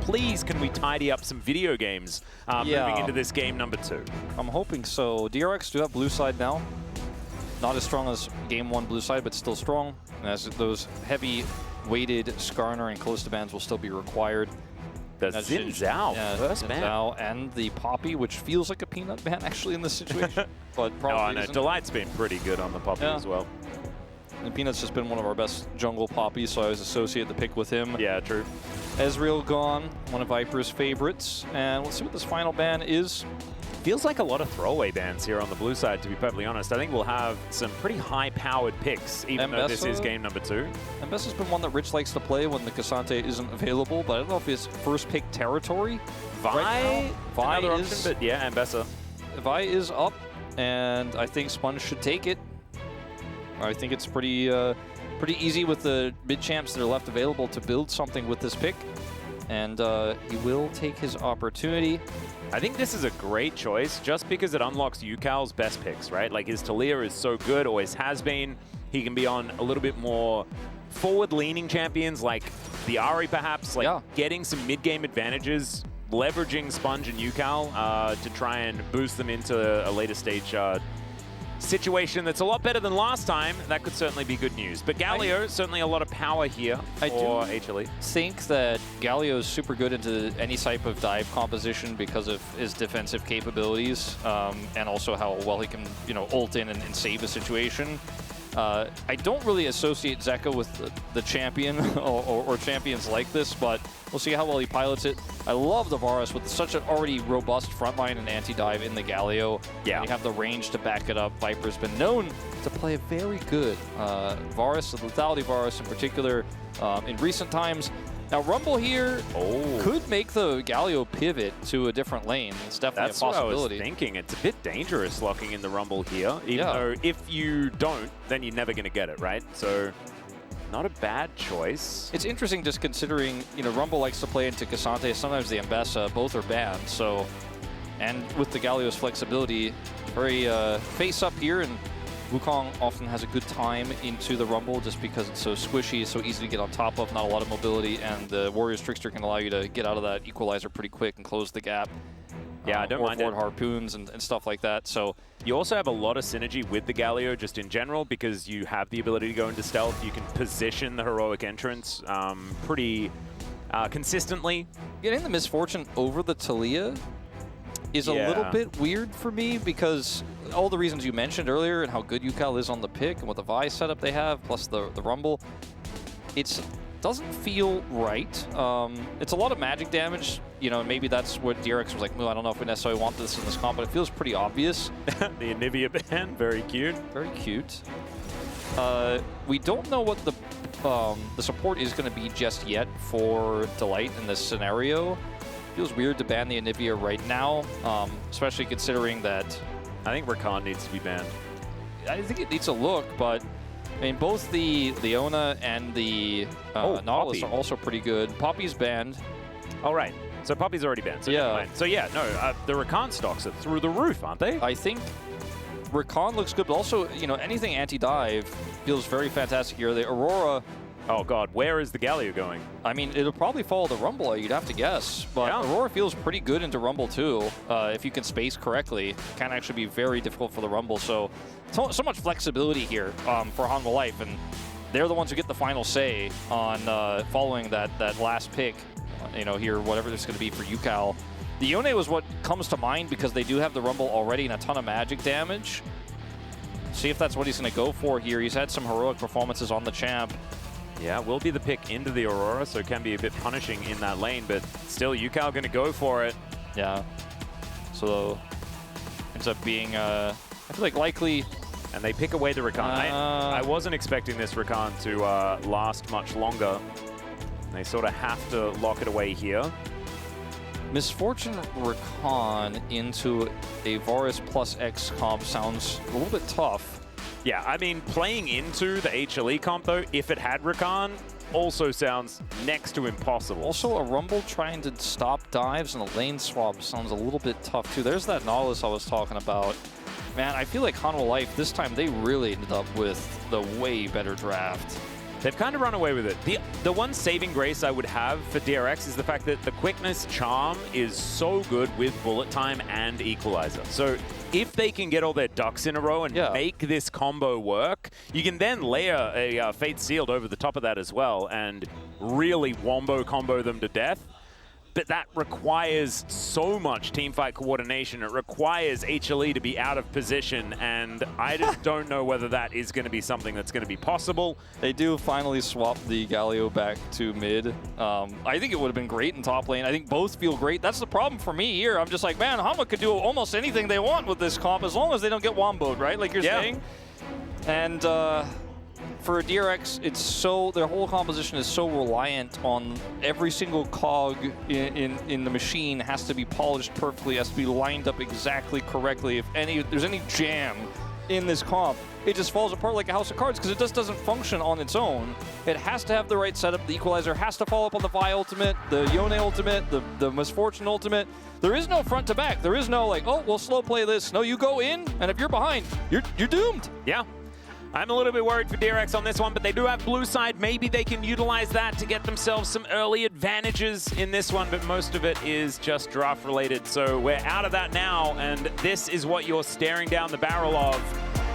please can we tidy up some video games moving into this game number 2? I'm hoping so. DRX do have blue side now. Not as strong as game 1 blue side, but still strong. As those heavy weighted Skarner and Callista bans will still be required. The Xin Zhao first ban. Zhao and the Poppy, which feels like a Peanut ban actually in this situation, but probably isn't. Delight's been pretty good on the Poppy as well. And Peanut's just been one of our best jungle Poppies, so I always associate the pick with him. Yeah, true. Ezreal gone, one of Viper's favorites. And let's see what this final ban is. Feels like a lot of throwaway bans here on the blue side, to be perfectly honest. I think we'll have some pretty high-powered picks, even though this is game number 2. Mbessa's been one that Rich likes to play when the Cassante isn't available, but I don't know if his first pick territory. Vi is, option, but yeah, Mbessa. Vi is up, and I think Sponge should take it. I think it's pretty easy with the mid-champs that are left available to build something with this pick, and he will take his opportunity. I think this is a great choice just because it unlocks Yukal's best picks, right? Like his Talia is so good, always has been. He can be on a little bit more forward-leaning champions like the Ahri perhaps, like getting some mid-game advantages, leveraging Sponge and Yukal to try and boost them into a later stage situation that's a lot better than last time. That could certainly be good news. But Galio, certainly a lot of power here for HLE. I think that Galio is super good into any type of dive composition because of his defensive capabilities and also how well he can, you know, ult in and save a situation. I don't really associate Zeka with the champion or champions like this, but we'll see how well he pilots it. I love the Varus with such an already robust frontline and anti-dive in the Galio. Yeah. You have the range to back it up. Viper's been known to play a very good Varus, the lethality Varus in particular, in recent times. Now, Rumble here could make the Galio pivot to a different lane. It's definitely a possibility. That's what I was thinking. It's a bit dangerous locking in the Rumble here, even though if you don't, then you're never going to get it, right? So, not a bad choice. It's interesting just considering, you know, Rumble likes to play into Cassante, sometimes the Mbessa, both are banned, so... And with the Galio's flexibility, very face up here, and Wukong often has a good time into the Rumble just because it's so squishy, so easy to get on top of, not a lot of mobility, and the Warrior's Trickster can allow you to get out of that equalizer pretty quick and close the gap. Yeah, I don't mind it. Harpoons and stuff like that. So you also have a lot of synergy with the Galio just in general because you have the ability to go into stealth. You can position the heroic entrance pretty consistently. Getting the Misfortune over the Talia is a little bit weird for me because all the reasons you mentioned earlier and how good Yukal is on the pick and what the Vi setup they have, plus the Rumble, it doesn't feel right. It's a lot of magic damage, you know, and maybe that's what DRX was like, I don't know if we necessarily want this in this comp, but it feels pretty obvious. The Anivia ban, very cute. Very cute. We don't know what the support is going to be just yet for Delight in this scenario. Feels weird to ban the Anivia right now, especially considering that... I think Rakan needs to be banned. I think it needs a look, but I mean, both the Leona and the Nautilus are also pretty good. Poppy's banned. Oh, right. So Poppy's already banned. So So yeah, no, the Rakan stocks are through the roof, aren't they? I think Rakan looks good, but also, you know, anything anti-dive feels very fantastic here. The Aurora... Oh god, where is the Galio going? I mean, it'll probably follow the Rumble, you'd have to guess. But Aurora feels pretty good into Rumble too. If you can space correctly, it can actually be very difficult for the Rumble. So much flexibility here for Hanwha Life, and they're the ones who get the final say on following that last pick. You know, here, whatever it's going to be for Yukal. The Yone was what comes to mind because they do have the Rumble already and a ton of magic damage. See if that's what he's going to go for here. He's had some heroic performances on the champ. Yeah, will be the pick into the Aurora, so it can be a bit punishing in that lane, but still, Yukal going to go for it. Yeah. So, ends up being, I feel like likely... And they pick away the Rakan. I wasn't expecting this Rakan to last much longer. They sort of have to lock it away here. Misfortune Rakan into a Varus plus X comp sounds a little bit tough. Yeah, I mean, playing into the HLE comp, though, if it had Rakan, also sounds next to impossible. Also, a Rumble trying to stop dives and a lane swap sounds a little bit tough, too. There's that Nautilus I was talking about. Man, I feel like Hanwha Life, this time, they really ended up with the way better draft. They've kind of run away with it. The one saving grace I would have for DRX is the fact that the quickness charm is so good with bullet time and equalizer. So if they can get all their ducks in a row and make this combo work, you can then layer a Fate Sealed over the top of that as well and really wombo combo them to death. But that requires so much teamfight coordination. It requires HLE to be out of position, and I just don't know whether that is going to be something that's going to be possible. They do finally swap the Galio back to mid. I think it would have been great in top lane. I think both feel great. That's the problem for me here. I'm just like, man, Hama could do almost anything they want with this comp as long as they don't get womboed, right? Like you're saying. And for DRX, it's so, their whole composition is so reliant on every single cog in the machine has to be polished perfectly, has to be lined up exactly correctly. If there's any jam in this comp, it just falls apart like a house of cards because it just doesn't function on its own. It has to have the right setup. The equalizer has to follow up on the Vi ultimate, the Yone ultimate, the Misfortune ultimate. There is no front to back. There is no like, oh, we'll slow play this. No, you go in, and if you're behind, you're doomed. Yeah. I'm a little bit worried for DRX on this one, but they do have blue side. Maybe they can utilize that to get themselves some early advantages in this one, but most of it is just draft related. So we're out of that now, and this is what you're staring down the barrel of.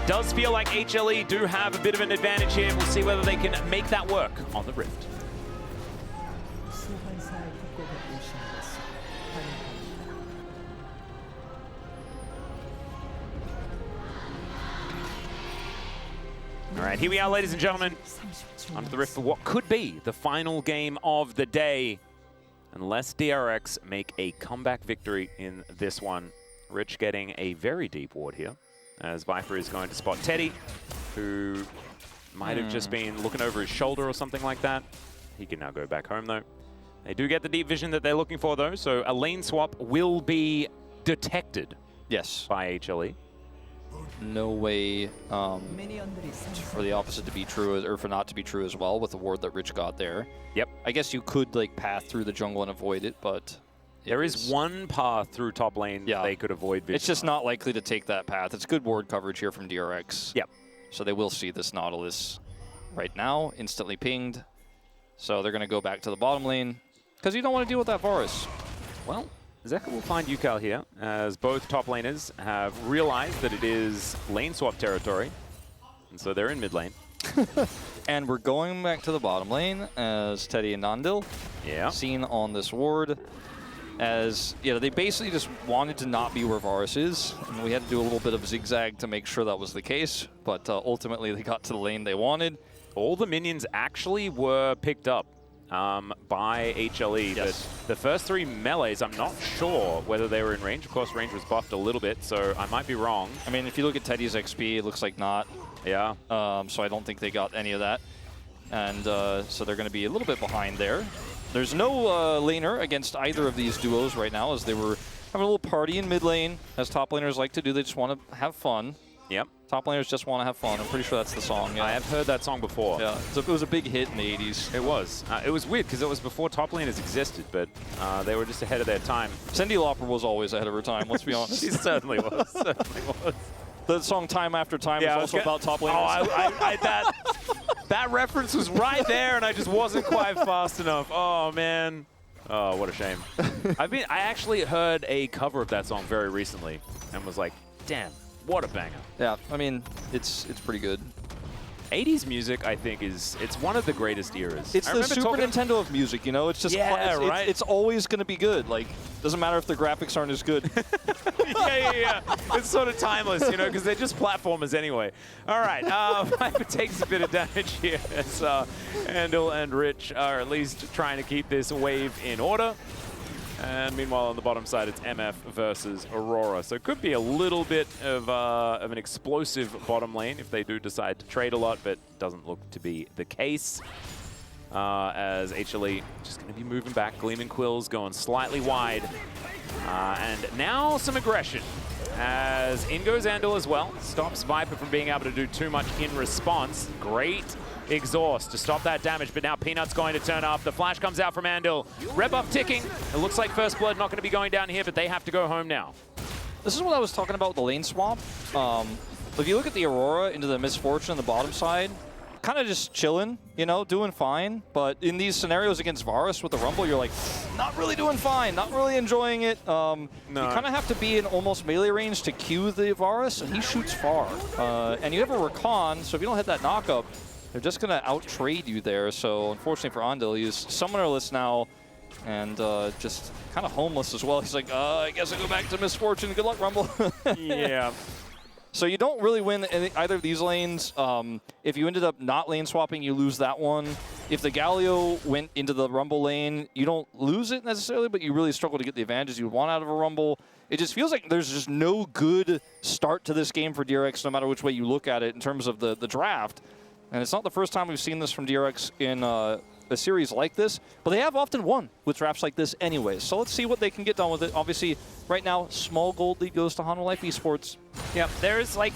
Does feel like HLE do have a bit of an advantage here. We'll see whether they can make that work on the Rift. All right, here we are, ladies and gentlemen, onto the Rift for what could be the final game of the day, unless DRX make a comeback victory in this one. Rich getting a very deep ward here, as Viper is going to spot Teddy, who might have just been looking over his shoulder or something like that. He can now go back home, though. They do get the deep vision that they're looking for, though, so a lane swap will be detected by HLE. No way for the opposite to be true, or for not to be true as well, with the ward that Rich got there. Yep. I guess you could like path through the jungle and avoid it, but there is one path through top lane that they could avoid vision. It's just not likely to take that path. It's good ward coverage here from DRX. Yep. So they will see this Nautilus right now, instantly pinged. So they're going to go back to the bottom lane, because you don't want to deal with that Varus. Well, Zeka will find Yukal here, as both top laners have realized that it is lane swap territory, and so they're in mid lane. And we're going back to the bottom lane as Teddy and Nandil seen on this ward. As they basically just wanted to not be where Varus is, and we had to do a little bit of zigzag to make sure that was the case, but ultimately they got to the lane they wanted. All the minions actually were picked up by HLE, but the first 3 melees, I'm not sure whether they were in range. Of course, range was buffed a little bit, so I might be wrong. I mean, if you look at Teddy's XP, it looks like not. Yeah. So I don't think they got any of that. And so they're going to be a little bit behind there. There's no laner against either of these duos right now, as they were having a little party in mid lane, as top laners like to do. They just want to have fun. Yep. Top laners just want to have fun. I'm pretty sure that's the song. Yeah. I have heard that song before. Yeah, it was a big hit in the 80s. It was. It was weird because it was before top laners existed, but they were just ahead of their time. Cyndi Lauper was always ahead of her time, let's be honest. She certainly was. Certainly was. The song Time After Time is also about top laners. Oh, that reference was right there, and I just wasn't quite fast enough. Oh, man. Oh, what a shame. I actually heard a cover of that song very recently and was like, damn. What a banger. Yeah, I mean, it's pretty good. 80s music, I think, it's one of the greatest eras. It's the Super Nintendo of music, you know? It's just right? It's always going to be good. Like, doesn't matter if the graphics aren't as good. yeah. It's sort of timeless, you know, because they're just platformers anyway. All right, Viper takes a bit of damage here as Andal and Rich are at least trying to keep this wave in order. And meanwhile, on the bottom side, it's MF versus Aurora. So it could be a little bit of an explosive bottom lane if they do decide to trade a lot, but doesn't look to be the case. As HLE just going to be moving back. Gleaming Quills going slightly wide. And now some aggression. As in goes Andal as well. Stops Viper from being able to do too much in response. Great exhaust to stop that damage, but now Peanut's going to turn up. The flash comes out from Andal. Red buff ticking. It looks like First Blood not going to be going down here, but they have to go home now. This is what I was talking about with the lane swap. If you look at the Aurora into the Misfortune on the bottom side, kind of just chilling, you know, doing fine. But in these scenarios against Varus with the Rumble, you're like, not really doing fine, not really enjoying it. No. You kind of have to be in almost melee range to Q the Varus, and he shoots far. And you have a Rakan, so if you don't hit that knockup, they're just going to out-trade you there. So unfortunately for Andel, he's summonerless now and just kind of homeless as well. He's like, I guess I go back to misfortune. Good luck, Rumble. Yeah. So you don't really win either of these lanes. If you ended up not lane swapping, you lose that one. If the Galio went into the Rumble lane, you don't lose it necessarily, but you really struggle to get the advantages you want out of a Rumble. It just feels like there's just no good start to this game for DRX, no matter which way you look at it in terms of the draft. And it's not the first time we've seen this from DRX in a series like this, but they have often won with drafts like this anyways. So let's see what they can get done with it. Obviously, right now, small gold lead goes to Hanwha Life Esports. Yeah, there's like,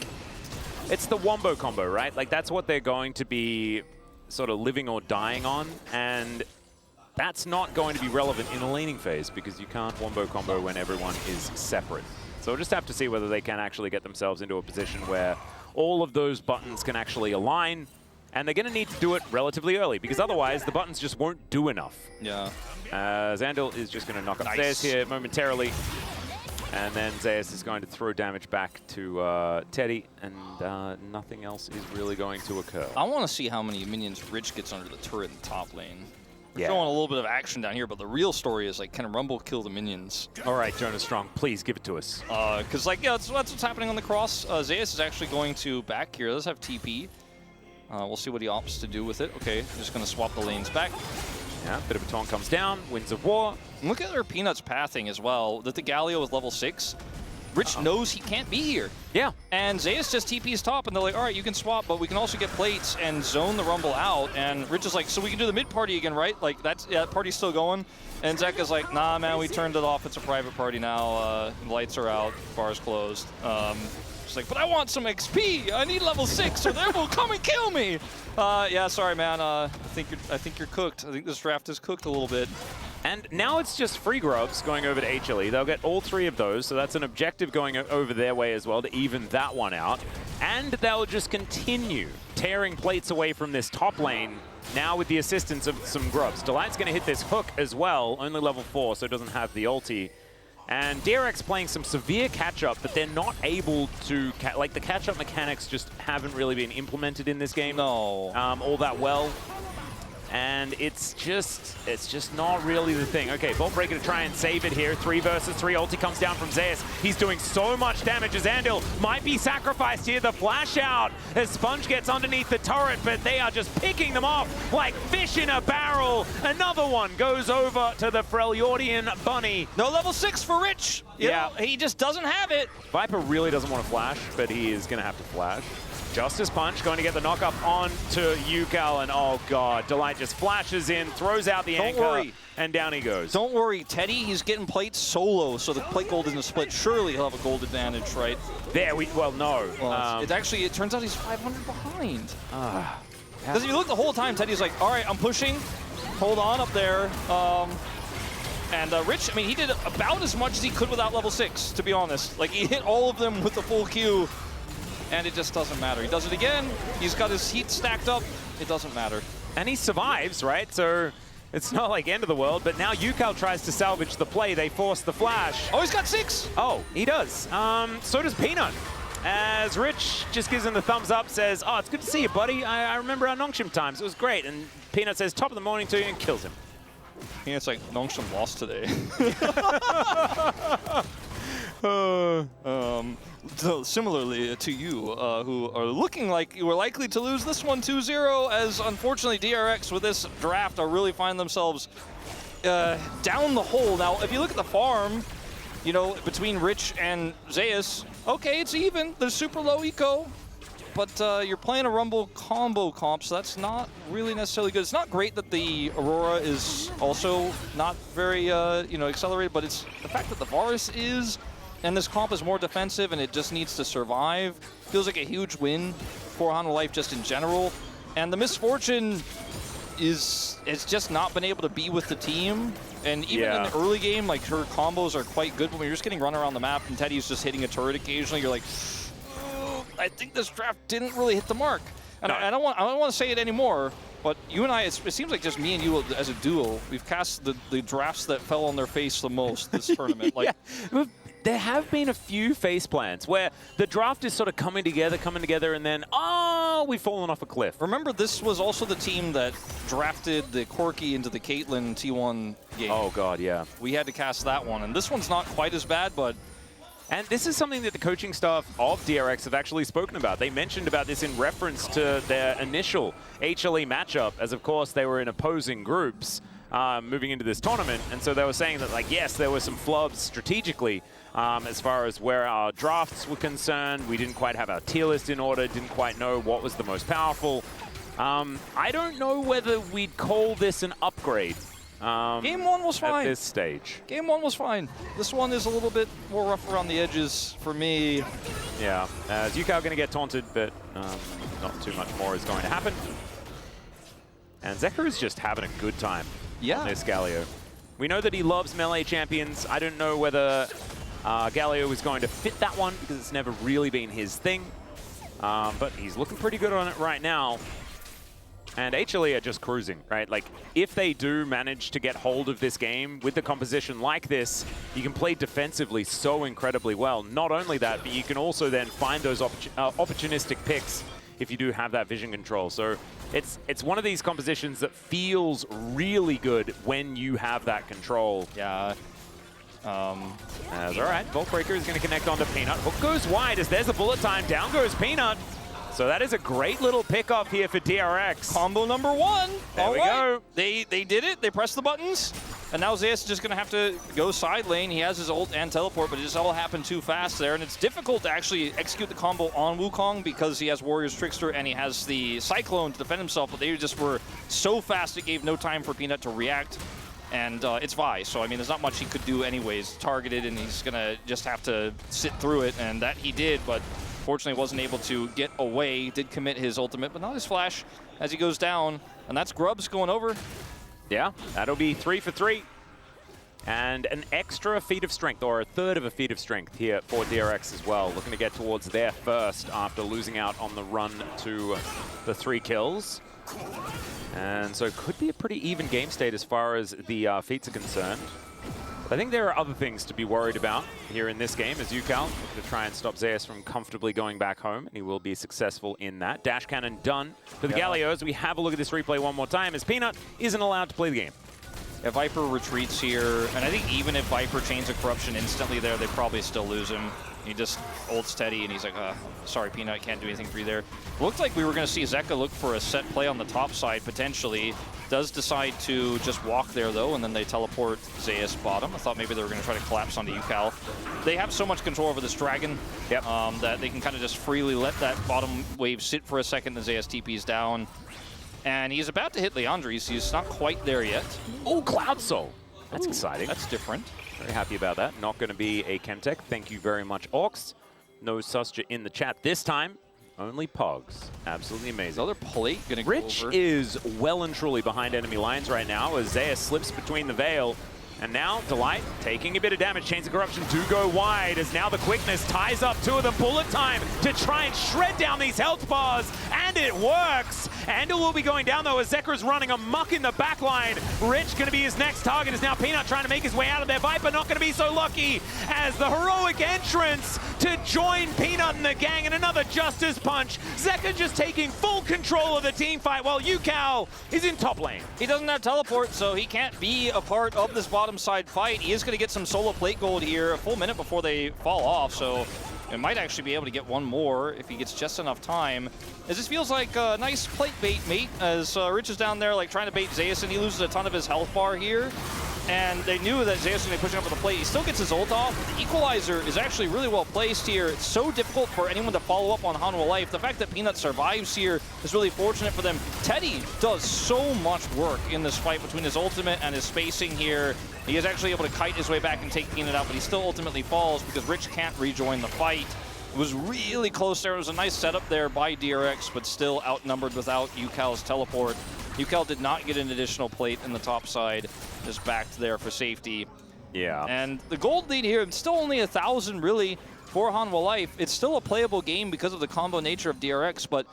it's the wombo combo, right? Like that's what they're going to be sort of living or dying on, and that's not going to be relevant in a laning phase because you can't wombo combo when everyone is separate. So we'll just have to see whether they can actually get themselves into a position where all of those buttons can actually align. And they're going to need to do it relatively early, because otherwise the buttons just won't do enough. Yeah. Zandil is just going to knock up Zeus here momentarily. And then Zeus is going to throw damage back to Teddy, and nothing else is really going to occur. I want to see how many minions Rich gets under the turret in the top lane. We're Yeah. showing a little bit of action down here, but the real story is, like, can Rumble kill the minions? All right, Jonas Strong, please give it to us. Because, like, yeah, that's what's happening on the cross. Zeus is actually going to back here. Let's have TP. We'll see what he opts to do with it. Okay, just going to swap the lanes back. Yeah, bit of a taunt comes down, Winds of War. And look at their Peanuts pathing as well. That the Galio is level 6. Rich knows he can't be here. Yeah. And Zeus just TP's top, and they're like, all right, you can swap, but we can also get plates and zone the Rumble out. And Rich is like, so we can do the mid party again, right? Like, that party's still going. And Zeka's like, nah, man, we turned it off. It's a private party now. Lights are out, bars closed. She's like, but I want some XP. I need level 6, or they will come and kill me. Yeah, sorry, man. I think you're cooked. I think this draft is cooked a little bit. And now it's just free grubs going over to HLE. They'll get all 3 of those, so that's an objective going over their way as well to even that one out. And they'll just continue tearing plates away from this top lane, now with the assistance of some grubs. Delight's going to hit this hook as well, only level 4, so it doesn't have the ulti. And DRX playing some severe catch-up, but they're not able to, like, the catch-up mechanics just haven't really been implemented in this game. No. All that well. And it's just not really the thing. Okay, Bolt Breaker to try and save it here. 3 versus 3. Ulti comes down from Zeus. He's doing so much damage as Andil might be sacrificed here. The flash out as Sponge gets underneath the turret, but they are just picking them off like fish in a barrel. Another one goes over to the Freljordian Bunny. No level 6 for Rich. Yeah. He just doesn't have it. Viper really doesn't want to flash, but he is going to have to flash. Justice Punch going to get the knockup on to Yukal, and oh god, Delight just flashes in, throws out the anchor, and down he goes. Don't worry, Teddy, he's getting plates solo, so the plate gold isn't split. Surely he'll have a gold advantage, right? There, well, no. Well, it turns out he's 500 behind. Because if you look the whole time, Teddy's like, all right, I'm pushing, hold on up there. And Rich, I mean, he did about as much as he could without level 6, to be honest. Like, he hit all of them with the full Q. And it just doesn't matter. He does it again. He's got his heat stacked up. It doesn't matter. And he survives, right? So it's not like end of the world, but now Yukal tries to salvage the play. They force the flash. Oh, he's got 6. Oh, he does. So does Peanut. As Rich just gives him the thumbs up, says, oh, it's good to see you, buddy. I remember our Nongshim times. It was great. And Peanut says, top of the morning to you, and kills him. Peanut's like, Nongshim lost today. So similarly to you, who are looking like you were likely to lose this one 2-0, as unfortunately DRX with this draft are really finding themselves down the hole. Now, if you look at the farm, you know, between Rich and Zeus, okay, it's even. There's super low eco, but you're playing a Rumble combo comp, so that's not really necessarily good. It's not great that the Aurora is also not very, you know, accelerated, but it's the fact that the Varus is. And this comp is more defensive, and it just needs to survive. Feels like a huge win for Hanwha Life just in general. And the misfortune is it's just not been able to be with the team. And even in the early game, like, her combos are quite good, but when you're just getting run around the map and Teddy's just hitting a turret occasionally, you're like, oh, I think this draft didn't really hit the mark. And No. I don't want to say it anymore, but you and I, it seems like just me and you as a duo, we've cast the drafts that fell on their face the most this tournament. Like, yeah. There have been a few face plants where the draft is sort of coming together, and then, oh, we've fallen off a cliff. remember, this was also the team that drafted the Corki into the Caitlyn T1 game. Oh, God, yeah. We had to cast that one, and this one's not quite as bad, but... And this is something that the coaching staff of DRX have actually spoken about. They mentioned about this in reference to their initial HLE matchup, as of course they were in opposing groups moving into this tournament. And so they were saying that, like, yes, there were some flubs strategically as far as where our drafts were concerned. We didn't quite have our tier list in order, didn't quite know what was the most powerful. I don't know whether we'd call this an upgrade. Game 1 was fine. At this stage. Game 1 was fine. This one is a little bit more rough around the edges for me. Yeah, Yuka going to get taunted, but not too much more is going to happen. And Zeker is just having a good time on this Galio. We know that he loves melee champions. I don't know whether Galio is going to fit that one because it's never really been his thing. But he's looking pretty good on it right now. And HLE are just cruising, right? Like, if they do manage to get hold of this game with the composition like this, you can play defensively so incredibly well. Not only that, but you can also then find those opportunistic picks if you do have that vision control. So it's one of these compositions that feels really good when you have that control. Yeah. All right, Vault Breaker is going to connect onto Peanut. Hook goes wide as there's a bullet time. Down goes Peanut. So that is a great little pickoff here for DRX. Combo number 1. There we go. They did it. They pressed the buttons. And now Zeus is just going to have to go side lane. He has his ult and teleport, but it just all happened too fast there. And it's difficult to actually execute the combo on Wukong because he has Warrior's Trickster and he has the Cyclone to defend himself. But they just were so fast it gave no time for Peanut to react. And it's Vi, so I mean, there's not much he could do anyways. Targeted, and he's going to just have to sit through it. And that he did, but fortunately wasn't able to get away. Did commit his ultimate, but not his flash as he goes down. And that's Grubs going over. Yeah, that'll be 3 for 3. And an extra feat of strength, or a third of a feat of strength here for DRX as well. Looking to get towards their first after losing out on the run to the 3 kills. And so it could be a pretty even game state as far as the feats are concerned. But I think there are other things to be worried about here in this game as Yukal looking to try and stop Zeus from comfortably going back home, and he will be successful in that. Dash cannon done for the Galios. We have a look at this replay one more time as Peanut isn't allowed to play the game. Yeah, Viper retreats here, and I think even if Viper chains a corruption instantly there, they probably still lose him. He just ults Teddy, and he's like, sorry, Peanut, can't do anything for you there. Looked like we were going to see Zeka look for a set play on the top side, potentially. Does decide to just walk there, though, and then they teleport Zeus bottom. I thought maybe they were going to try to collapse onto Yukal. They have so much control over this dragon that they can kind of just freely let that bottom wave sit for a second. The Zeus TP's down. And he's about to hit Leandres. He's not quite there yet. Oh, Cloud Soul. That's exciting. That's different. Very happy about that. Not going to be a Chemtech. Thank you very much, Orcs. No Susja in the chat this time. Only Pogs. Absolutely amazing. Another plate going to go Rich over. is well and truly behind enemy lines right now as Zeus slips between the veil. And now Delight taking a bit of damage. Chains of Corruption do go wide as now the quickness ties up 2 of them. Bullet time to try and shred down these health bars. And it works. Andal will be going down though as Zeker's running amok in the backline. Rich going to be his next target as now Peanut trying to make his way out of there. Viper not going to be so lucky as the heroic entrance to join Peanut and the gang and another Justice Punch. Zeker just taking full control of the team fight while Yukal is in top lane. He doesn't have teleport, so he can't be a part of this bottom side fight. He is going to get some solo plate gold here a full minute before they fall off, so it might actually be able to get one more if he gets just enough time. As this feels like a nice plate bait, mate, as Rich is down there like trying to bait Zeus, and he loses a ton of his health bar here. And they knew that Zeus was going to be pushing up with the plate. He still gets his ult off. The equalizer is actually really well placed here. It's so difficult for anyone to follow up on Hanwha Life. The fact that Peanut survives here is really fortunate for them. Teddy does so much work in this fight between his ultimate and his spacing here. He is actually able to kite his way back and take Peanut out, but he still ultimately falls because Rich can't rejoin the fight. It was really close there. It was a nice setup there by DRX, but still outnumbered without Yukal's teleport. Yukal did not get an additional plate in the top side, just backed there for safety. Yeah. And the gold lead here, it's still only 1,000 really for Hanwha Life. It's still a playable game because of the combo nature of DRX, but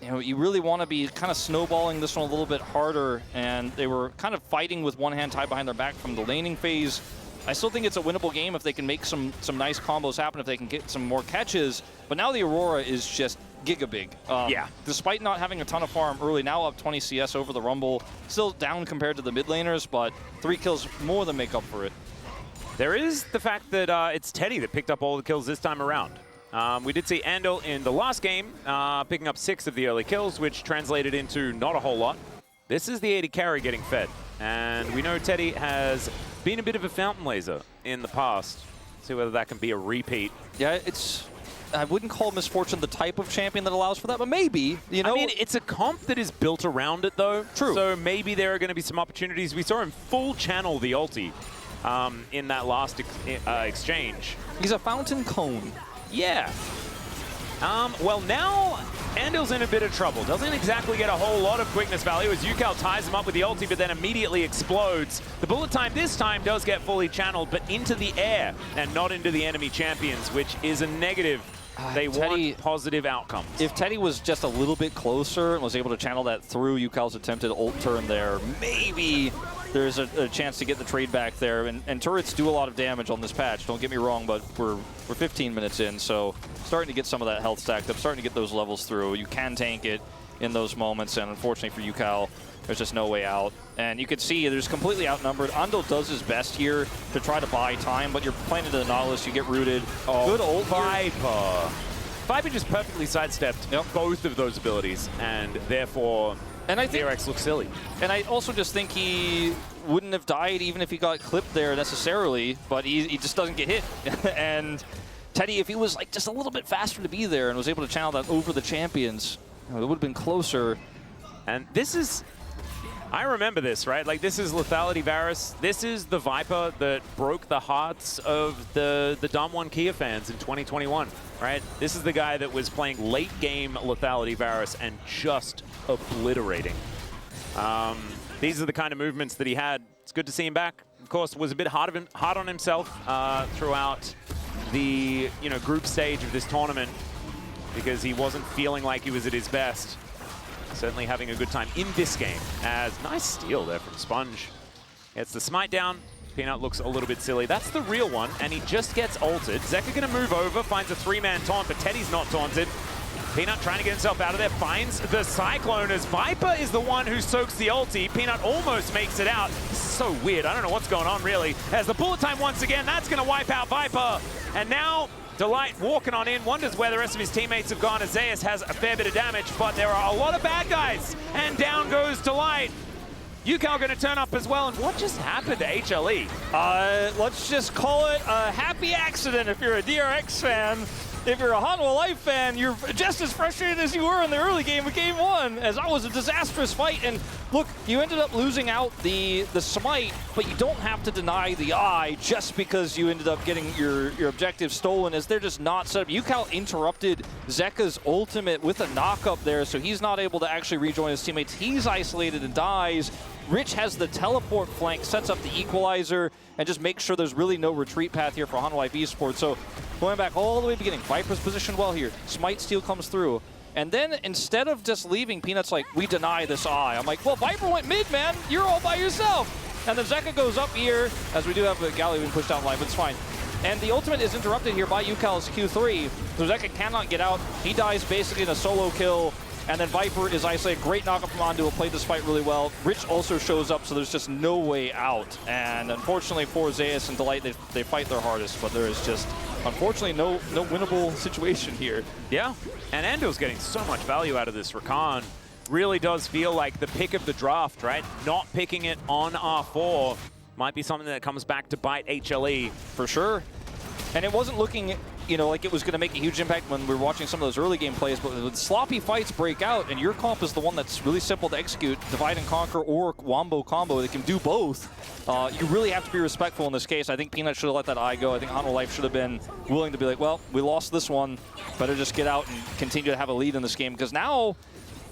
you know, you really want to be kind of snowballing this one a little bit harder, and they were kind of fighting with one hand tied behind their back from the laning phase. I still think it's a winnable game if they can make some nice combos happen, if they can get some more catches. But now the Aurora is just giga big. Yeah. Despite not having a ton of farm early, now up 20 CS over the Rumble. Still down compared to the mid laners, but 3 kills more than make up for it. There is the fact that it's Teddy that picked up all the kills this time around. We did see Andal in the last game picking up 6 of the early kills, which translated into not a whole lot. This is the AD carry getting fed. And we know Teddy has been a bit of a fountain laser in the past. See whether that can be a repeat. Yeah, I wouldn't call Misfortune the type of champion that allows for that, but maybe, you know. I mean, it's a comp that is built around it, though. True. So maybe there are going to be some opportunities. We saw him full channel the ulti in that last exchange. He's a fountain cone. Yeah. Well, now Andal's in a bit of trouble. Doesn't exactly get a whole lot of quickness value as Yukal ties him up with the ulti, but then immediately explodes. The bullet time this time does get fully channeled, but into the air and not into the enemy champions, which is a negative. They want positive outcomes. If Teddy was just a little bit closer and was able to channel that through Yukal's attempted ult turn there, maybe there's a chance to get the trade back there. And turrets do a lot of damage on this patch, don't get me wrong, but we're 15 minutes in, so starting to get some of that health stacked up, starting to get those levels through. You can tank it in those moments, and unfortunately for Yukal, there's just no way out. And you can see there's completely outnumbered. Andal does his best here to try to buy time, but you're playing into the Nautilus, you get rooted. Oh, good ult Viper. Viper just perfectly sidestepped both of those abilities, and therefore DRX looks silly. And I also just think he wouldn't have died even if he got clipped there necessarily, but he just doesn't get hit. And Teddy, if he was like just a little bit faster to be there and was able to channel that over the champions, it would have been closer. And this is, I remember this, right? Like, this is Lethality Varus. This is the Viper that broke the hearts of the Dom 1 Kia fans in 2021, right? This is the guy that was playing late game Lethality Varus and just obliterating. These are the kind of movements that he had. It's good to see him back. Of course, was a bit hard on himself throughout the group stage of this tournament because he wasn't feeling like he was at his best. Certainly having a good time in this game. As nice steal there from Sponge. Gets the smite down. Peanut looks a little bit silly. That's the real one, and he just gets ulted. Zeka gonna move over, finds a 3-man taunt, but Teddy's not taunted. Peanut trying to get himself out of there, finds the Cyclone as Viper is the one who soaks the ulti. Peanut almost makes it out. This is so weird. I don't know what's going on, really. As the bullet time once again, that's gonna wipe out Viper. And now Delight walking on in, wonders where the rest of his teammates have gone. Zeus has a fair bit of damage, but there are a lot of bad guys. And down goes Delight. Yukal going to turn up as well. And what just happened to HLE? Let's just call it a happy accident if you're a DRX fan. If you're a Hanwha Life fan, you're just as frustrated as you were in the early game of Game 1, as that was a disastrous fight. And look, you ended up losing out the smite, but you don't have to deny the eye just because you ended up getting your objective stolen, as they're just not set up. Yukal interrupted Zeka's ultimate with a knock-up there, so he's not able to actually rejoin his teammates. He's isolated and dies. Rich has the teleport flank, sets up the equalizer, and just makes sure there's really no retreat path here for Hanwha Life Esports. So going back all the way to the beginning, Viper's positioned well here. Smite steal comes through. And then instead of just leaving, Peanut's like, we deny this eye. I'm like, well, Viper went mid, man. You're all by yourself. And then Zeka goes up here, as we do have Galio being pushed down line, but it's fine. And the ultimate is interrupted here by Yukal's Q3. So Zeka cannot get out. He dies basically in a solo kill. And then Viper is isolated. Great knockup from Ondu. Played this fight really well. Rich also shows up, so there's just no way out. And unfortunately for Zeus and Delight, they fight their hardest, but there is just, unfortunately, no winnable situation here. Yeah, and Ando's getting so much value out of this Rakan. Really does feel like the pick of the draft, right? Not picking it on R4 might be something that comes back to bite HLE. For sure. And it wasn't looking, like it was going to make a huge impact when we were watching some of those early game plays, but when sloppy fights break out, and your comp is the one that's really simple to execute, divide and conquer or wombo combo that can do both, you really have to be respectful in this case. I think Peanut should have let that eye go. I think Hanwha Life should have been willing to be like, well, we lost this one, better just get out and continue to have a lead in this game, because now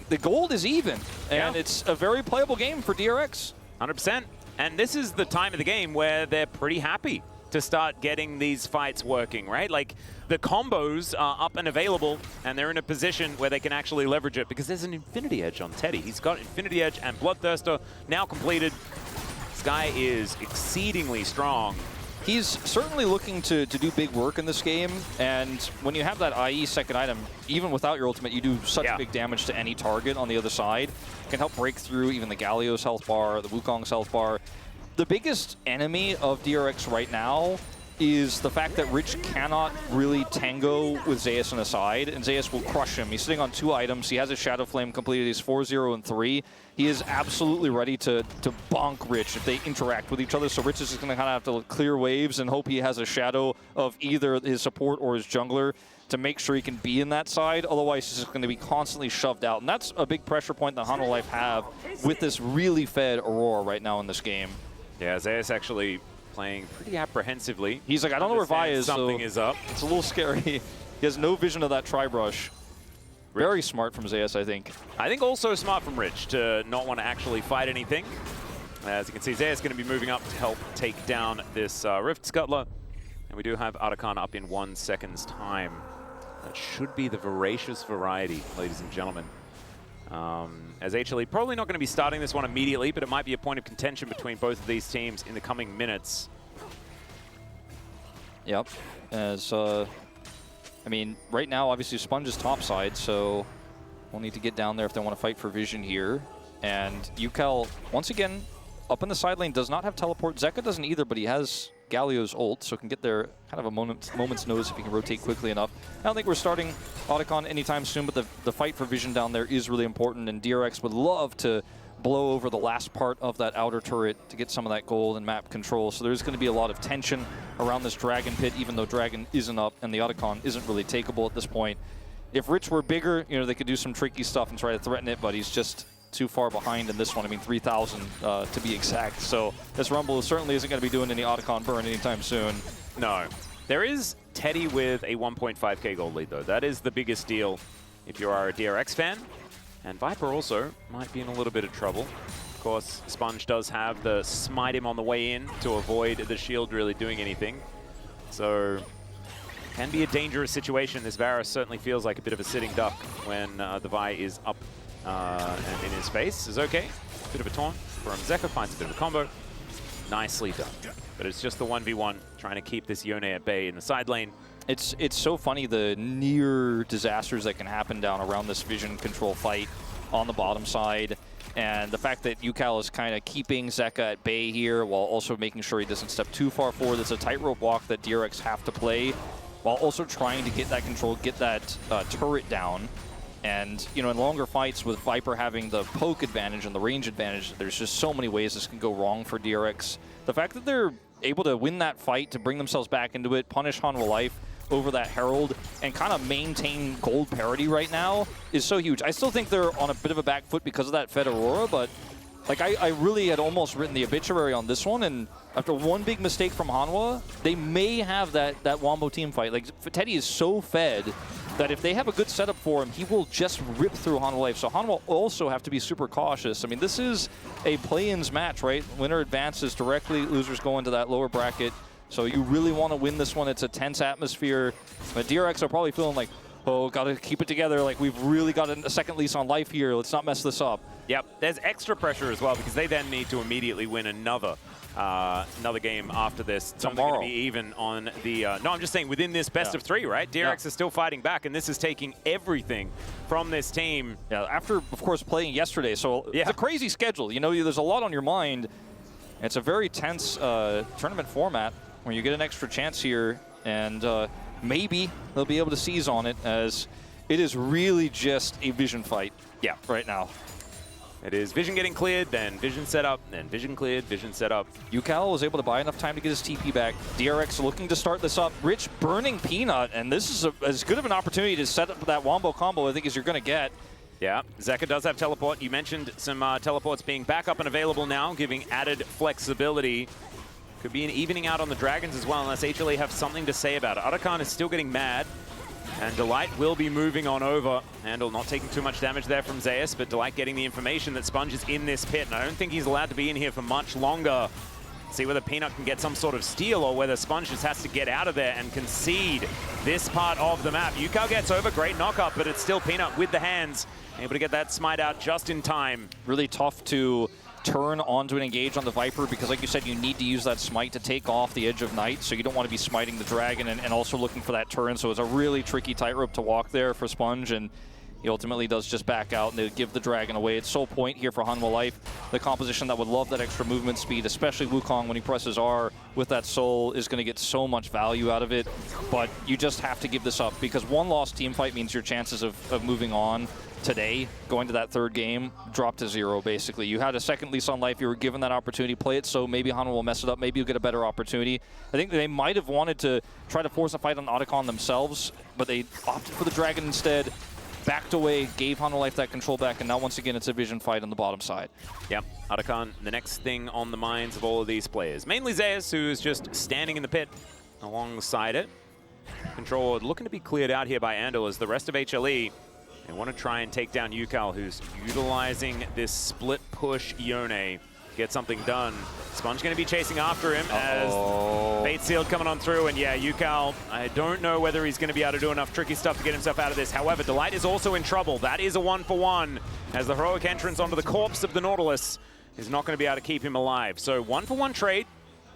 the gold is even, and it's a very playable game for DRX. 100%. And this is the time of the game where they're pretty happy to start getting these fights working, right? Like, the combos are up and available, and they're in a position where they can actually leverage it because there's an Infinity Edge on Teddy. He's got Infinity Edge and Bloodthirster now completed. This guy is exceedingly strong. He's certainly looking to do big work in this game, and when you have that IE second item, even without your ultimate, you do such big damage to any target on the other side. It can help break through even the Galio's health bar, the Wukong's health bar. The biggest enemy of DRX right now is the fact that Rich cannot really tango with Zeus on the side, and Zeus will crush him. He's sitting on 2 items. He has a Shadow Flame completed. He's 4-0 and 3. He is absolutely ready to bonk Rich if they interact with each other. So Rich is just going to kind of have to clear waves and hope he has a shadow of either his support or his jungler to make sure he can be in that side. Otherwise, he's just going to be constantly shoved out. And that's a big pressure point that Hanwha Life have with this really fed Aurora right now in this game. Yeah, Zeus actually playing pretty apprehensively. He's like, I don't know where Vi is. Something is up. It's a little scary. He has no vision of that tri-brush. Very smart from Zeus, I think. I think also smart from Rich to not want to actually fight anything. As you can see, Zeus going to be moving up to help take down this Rift Scuttler. And we do have Artican up in 1 second's time. That should be the voracious variety, ladies and gentlemen. As HLE probably not going to be starting this one immediately, but it might be a point of contention between both of these teams in the coming minutes. Yep. As, I mean, right now, obviously, Sponge is topside, so we'll need to get down there if they want to fight for vision here. And UCal, once again, up in the side lane, does not have teleport. Zeka doesn't either, but he has Galio's ult, so can get there kind of a moment's notice if he can rotate quickly enough. I don't think we're starting Otacon anytime soon, but the fight for vision down there is really important, and DRX would love to blow over the last part of that outer turret to get some of that gold and map control. So there's going to be a lot of tension around this Dragon Pit, even though Dragon isn't up and the Otacon isn't really takeable at this point. If Rich were bigger, you know, they could do some tricky stuff and try to threaten it, but he's just too far behind in this one. I mean, 3,000 to be exact. So this Rumble certainly isn't going to be doing any Otacon burn anytime soon. No. There is Teddy with a 1.5k gold lead, though. That is the biggest deal if you are a DRX fan. And Viper also might be in a little bit of trouble. Of course, Sponge does have the smite him on the way in to avoid the shield really doing anything. So, can be a dangerous situation. This Varus certainly feels like a bit of a sitting duck when the Vi is up and in his face. Is okay. Bit of a taunt from Zeka, finds a bit of a combo. Nicely done. But it's just the 1v1 trying to keep this Yone at bay in the side lane. It's so funny the near disasters that can happen down around this vision control fight on the bottom side. And the fact that UCal is kind of keeping Zeka at bay here while also making sure he doesn't step too far forward. It's a tightrope walk that DRX have to play while also trying to get that control, get that turret down. And, you know, in longer fights with Viper having the poke advantage and the range advantage, there's just so many ways this can go wrong for DRX. The fact that they're able to win that fight, to bring themselves back into it, punish Hanwha Life over that Herald, and kind of maintain gold parity right now is so huge. I still think they're on a bit of a back foot because of that Fed Aurora, but like I really had almost written the obituary on this one, and after one big mistake from Hanwha, they may have that Wombo team fight. Like, Teddy is so fed that if they have a good setup for him, he will just rip through Hanwha Life. So Hanwha also have to be super cautious. I mean, this is a play-ins match, right? Winner advances directly, losers go into that lower bracket. So you really want to win this one. It's a tense atmosphere. But DRX are probably feeling like, oh, got to keep it together. Like, we've really got a second lease on life here. Let's not mess this up. Yep, there's extra pressure as well because they then need to immediately win another game after this. It's tomorrow. Going to be even on the... no, I'm just saying within this best of 3, right? DRX is still fighting back, and this is taking everything from this team. Yeah, after, of course, playing yesterday. So it's a crazy schedule. You know, there's a lot on your mind. It's a very tense tournament format where you get an extra chance here, and maybe they'll be able to seize on it, as it is really just a vision fight right now. It is vision getting cleared, then vision set up, then vision cleared, vision set up. UCal was able to buy enough time to get his TP back. DRX looking to start this up. Rich burning Peanut, and this is as good of an opportunity to set up that Wombo combo, I think, as you're going to get. Yeah, Zeka does have teleport. You mentioned some teleports being back up and available now, giving added flexibility. Could be an evening out on the Dragons as well, unless HLE have something to say about it. Otacon is still getting mad, and Delight will be moving on over. Handle not taking too much damage there from Zeus, but Delight getting the information that Sponge is in this pit, and I don't think he's allowed to be in here for much longer. See whether Peanut can get some sort of steal or whether Sponge just has to get out of there and concede this part of the map. Yukao gets over, great knock-up, but it's still Peanut with the hands, able to get that smite out just in time. Really tough to turn onto an engage on the Viper because, like you said, you need to use that smite to take off the edge of night, so you don't want to be smiting the dragon and also looking for that turn. So it's a really tricky tightrope to walk there for Sponge, and he ultimately does just back out and they give the dragon away. It's sole point here for Hanwha Life, the composition that would love that extra movement speed, especially Wukong when he presses R with that soul is going to get so much value out of it. But you just have to give this up because one lost team fight means your chances of moving on today, going to that third game, drop to 0 basically. You had a second lease on life, you were given that opportunity, play it so maybe Hanwha will mess it up, maybe you'll get a better opportunity. I think they might have wanted to try to force a fight on Otacon themselves, but they opted for the dragon instead, backed away, gave Hanwha Life that control back, and now once again it's a vision fight on the bottom side. Yep, Otacon, the next thing on the minds of all of these players. Mainly Zeus, who's just standing in the pit alongside it. Control looking to be cleared out here by Andal as the rest of HLE. They want to try and take down Yukal, who's utilizing this split push Yone. Get something done. Sponge going to be chasing after him as Fate Sealed coming on through. And yeah, Yukal, I don't know whether he's going to be able to do enough tricky stuff to get himself out of this. However, Delight is also in trouble. That is a 1-for-1 as the heroic entrance onto the corpse of the Nautilus is not going to be able to keep him alive. So 1-for-1 trade.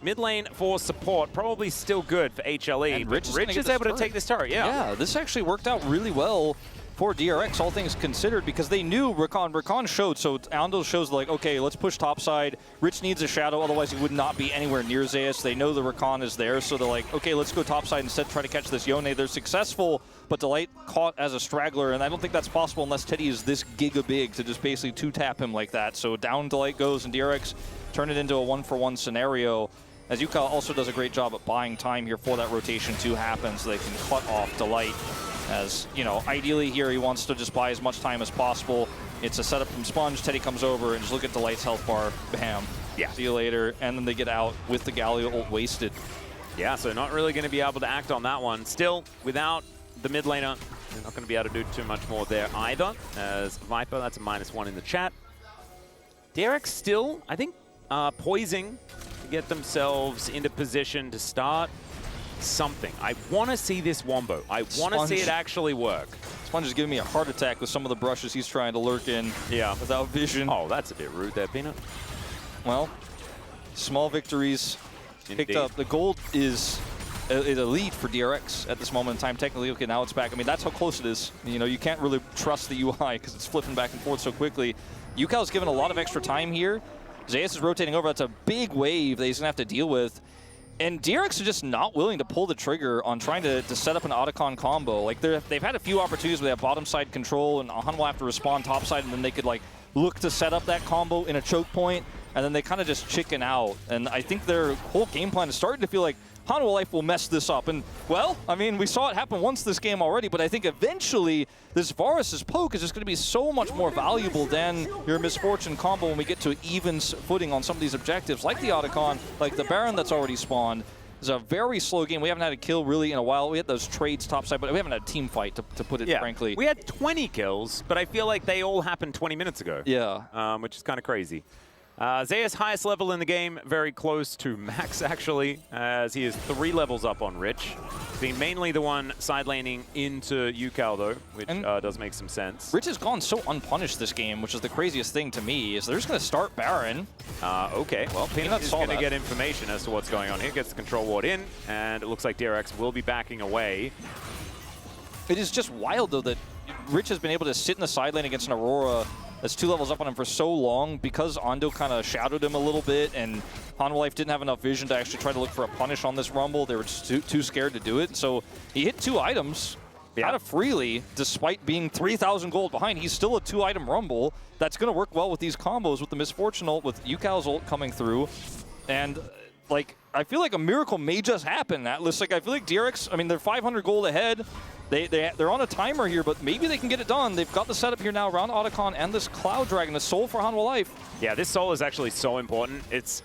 Mid lane for support, probably still good for HLE. And Rich is able to take this turret, Yeah, this actually worked out really well for DRX, all things considered, because they knew Rakan showed, so Andal shows like, okay, let's push topside. Rich needs a shadow, otherwise he would not be anywhere near Zeus. They know the Rakan is there, so they're like, okay, let's go topside instead, try to catch this Yone. They're successful, but Delight caught as a straggler, and I don't think that's possible unless Teddy is this giga big to just basically two-tap him like that. So down Delight goes, and DRX turn it into a 1-for-1 scenario, as Yukal also does a great job at buying time here for that rotation to happen so they can cut off Delight. As, you know, ideally here he wants to just buy as much time as possible. It's a setup from Sponge. Teddy comes over and just look at Delight's health bar. Bam. Yeah. See you later. And then they get out with the Galio ult wasted. Yeah, so not really going to be able to act on that one. Still, without the mid laner, they're not going to be able to do too much more there either. As Viper, that's a -1 in the chat. DRX still, I think, poising to get themselves into position to start something. I want to see this wombo. I want to see it actually work. Sponge is giving me a heart attack with some of the brushes he's trying to lurk in without vision. Oh, that's a bit rude there, Peanut. Well, small victories Indeed. picked up. The gold is a lead for DRX at this moment in time. Technically, okay, now it's back. I mean, that's how close it is. You know, you can't really trust the UI because it's flipping back and forth so quickly. Yukal's given a lot of extra time here. Zeus is rotating over. That's a big wave that he's going to have to deal with. And DRX are just not willing to pull the trigger on trying to set up an Otacon combo. Like, they've had a few opportunities where they have bottom side control, and Hanwha will have to respond top side, and then they could, like, look to set up that combo in a choke point, and then they kind of just chicken out. And I think their whole game plan is starting to feel like Hanwha Life will mess this up. And, well, I mean, we saw it happen once this game already, but I think eventually this Varus's poke is just going to be so much more valuable than your Misfortune combo when we get to even footing on some of these objectives, like the Otacon, like the Baron that's already spawned. It's a very slow game. We haven't had a kill really in a while. We had those trades topside, but we haven't had a team fight, to put it frankly. We had 20 kills, but I feel like they all happened 20 minutes ago. Yeah. Which is kind of crazy. Zeus highest level in the game, very close to max actually, as he is 3 levels up on Rich. Being mainly the one side laning into Yukal though, which does make some sense. Rich has gone so unpunished this game, which is the craziest thing to me, is they're just going to start Baron. Okay, well, Peanut is going to get information as to what's going on here. Gets the control ward in, and it looks like DRX will be backing away. It is just wild though that Rich has been able to sit in the side lane against an Aurora that's 2 levels up on him for so long because Ando kind of shadowed him a little bit, and Hanwha Life didn't have enough vision to actually try to look for a punish on this Rumble. They were just too scared to do it. So he hit 2 items kind of freely, despite being 3,000 gold behind. He's still a 2-item Rumble. That's going to work well with these combos with the Misfortune ult, with Yukal's ult coming through. And, like, I feel like a miracle may just happen, Atlas. Like, I feel like DRX, I mean, they're 500 gold ahead. They're on a timer here, but maybe they can get it done. They've got the setup here now around Otacon and this Cloud Dragon, the soul for Hanwha Life. Yeah, this soul is actually so important. It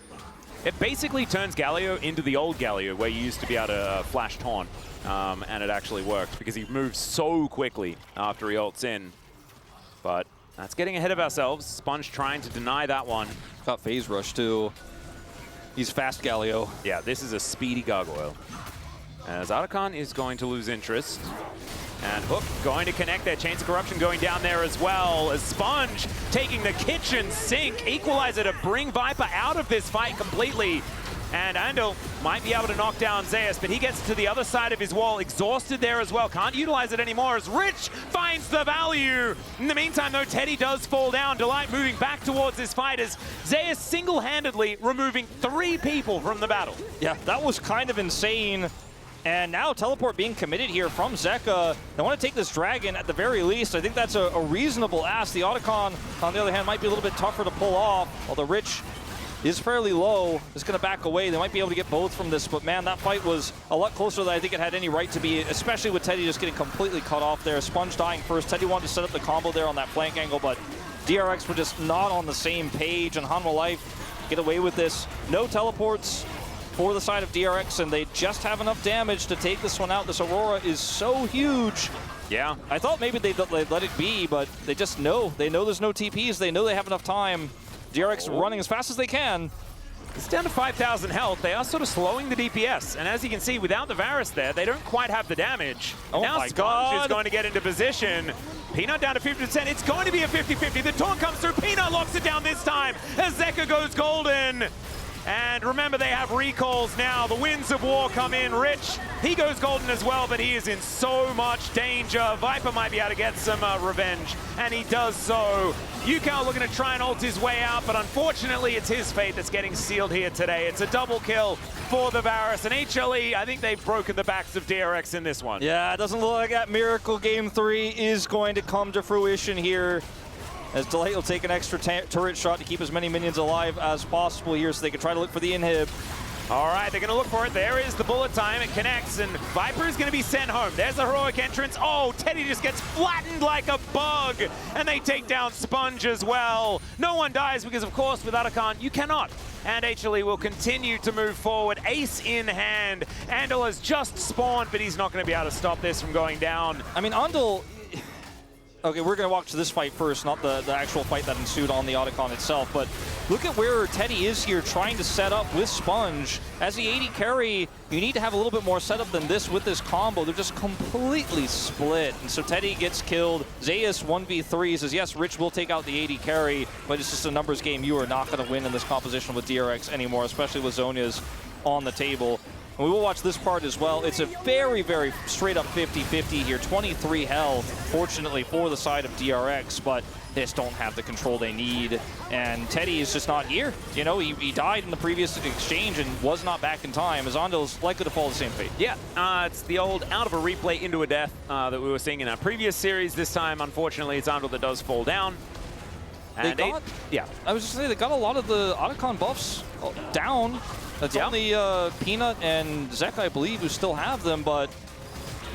basically turns Galio into the old Galio, where you used to be able to flash taunt, and it actually worked because he moves so quickly after he ults in. But that's getting ahead of ourselves. Sponge trying to deny that one. Got phase rush too. He's fast, Galio. Yeah, this is a speedy gargoyle. As Otacon is going to lose interest. And Hook going to connect there. Chains of Corruption going down there as well. As Sponge taking the kitchen sink. Equalizer to bring Viper out of this fight completely. And Andal might be able to knock down Zeus, but he gets to the other side of his wall, exhausted there as well. Can't utilize it anymore as Rich finds the value. In the meantime, though, Teddy does fall down. Delight moving back towards this fight as Zeus single-handedly removing 3 people from the battle. Yeah, that was kind of insane. And now teleport being committed here from Zeka. They want to take this dragon at the very least. I think that's a reasonable ask. The Otacon, on the other hand, might be a little bit tougher to pull off, although Rich is fairly low, is going to back away. They might be able to get both from this, but man, that fight was a lot closer than I think it had any right to be, especially with Teddy just getting completely cut off there. Sponge dying first. Teddy wanted to set up the combo there on that flank angle, but DRX were just not on the same page, and Hanwha Life get away with this. No teleports for the side of DRX, and they just have enough damage to take this one out. This Aurora is so huge. Yeah. I thought maybe they'd let it be, but they just know. They know there's no TPs. They know they have enough time. DRX running as fast as they can. It's down to 5,000 health. They are sort of slowing the DPS. And as you can see, without the Varus there, they don't quite have the damage. Oh now my Sponge God. is going to get into position. Peanut down to 50%. It's going to be a 50-50. The taunt comes through. Peanut locks it down this time as Zeka goes golden. And remember, they have recalls now. The Winds of War come in. Rich, he goes golden as well, but he is in so much danger. Viper might be able to get some revenge, and he does so. Yukao looking to try and ult his way out, but unfortunately, it's his fate that's getting sealed here today. It's a double kill for the Varus, and HLE, I think they've broken the backs of DRX in this one. Yeah, it doesn't look like that Miracle Game 3 is going to come to fruition here, as Delight will take an extra turret shot to keep as many minions alive as possible here so they can try to look for the inhib. All right, they're going to look for it. There is the bullet time. It connects, and Viper is going to be sent home. There's the heroic entrance. Oh, Teddy just gets flattened like a bug, and they take down Sponge as well. No one dies because, of course, with Otacon, you cannot. And HLE will continue to move forward, ace in hand. Andal has just spawned, but he's not going to be able to stop this from going down. I mean, Andal... Okay, we're going to watch this fight first, not the actual fight that ensued on the Otacon itself, but look at where Teddy is here trying to set up with Sponge. As the AD carry, you need to have a little bit more setup than this with this combo. They're just completely split, and so Teddy gets killed. Zeus 1v3 says, yes, Rich will take out the AD carry, but it's just a numbers game. You are not going to win in this composition with DRX anymore, especially with Zhonya's on the table. And we will watch this part as well. It's a very, very straight up 50-50 here. 23 health, fortunately, for the side of DRX, but they just don't have the control they need. And Teddy is just not here. You know, he died in the previous exchange and was not back in time, as Andal's likely to follow the same fate. Yeah, it's the old out of a replay into a death that we were seeing in our previous series. This time, unfortunately, it's Andal that does fall down. And yeah, I was just saying, they got a lot of the Otacon buffs down. It's only Peanut and Zeka, I believe, who still have them, but